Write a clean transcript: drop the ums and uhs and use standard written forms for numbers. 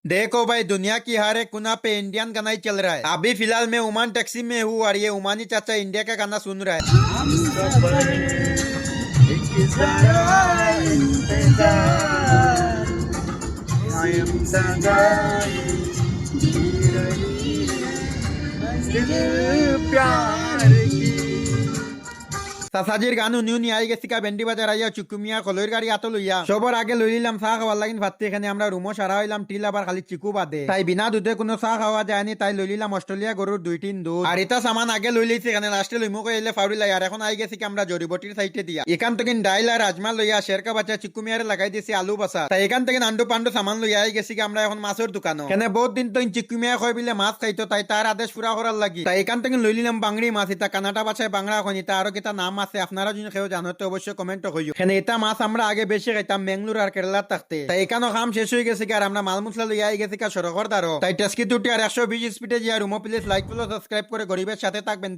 देखो भाई, दुनिया की हर एक कोना पे इंडियन गाना ही चल रहा है। अभी फिलहाल मैं ओमान टैक्सी में हूँ और ये ओमानी चाचा इंडिया का गाना सुन रहा है। हम सफर एक जरा इंतजार कायम सगाई जी रही मंजिल प्यार की। চাচাজির গান উনি উনি আই গেছি কা বেন্ডি বাজার আইয়া চুকুমিয়া কলইর গাড়ি আতো লইয়া সবার আগে লই লিলাম চা খাওয়ার লাগিন ভাততে। এখানে আমরা রুমও সারা হইলাম টিল আবার খালি চিকু বাদে, তাই বিনা দুধে কোনো চা খাওয়া যায়নি। তাই লই লিলাম অস্ট্রেলিয়া গরুর 2-3 দুধ আর এটা সামান আগে লই লইছি। এখানে লাস্টে লইমো কইলে ফাউরি লাই। আর এখন আই গেছি কি আমরা জড়িবটির সাইডে দিয়া এখান থেকে ডাইল আর রাজমা লইয়া শেরকা বাচ্চা চিকুমিয়ারে লাগাই দিছি আলু বাসা। তাই এখান থেকে নান্ডু পান্ডু সামান লইয়া আই গেছি কি আমরা এখন মাছের দোকানও। এখানে বহুত দিন তো চিকুমিয়া কই বিলে মাছ খাইতো, তাই তার আদেশ পুরা করার লাগি। তাই এখান থেকে লই লিলাম বাংড়ি মাছ। এটা কানাটা বাছায় বাংলা কই তা আরো কিতা নাম আছে আপনারা যদি কেউ জানো তো অবশ্যই কমেন্ট কইও। এখানে এটা মাছ আমরা আগে বেশি খাইতাম ম্যাঙ্গলোর আর কেরালা থাকতে। তাই এখানে কাম শেষ হয়ে গেছে কি আর আমরা মাল মশলা লইয়া আই গেছি কা সড়কর দ্বারো। তাই টেস্কি দুটি আর 120 স্পিডে যা রুমো প্লিজ লাইক ফলো সাবস্ক্রাইব করে গরিবের সাথে থাকবেন।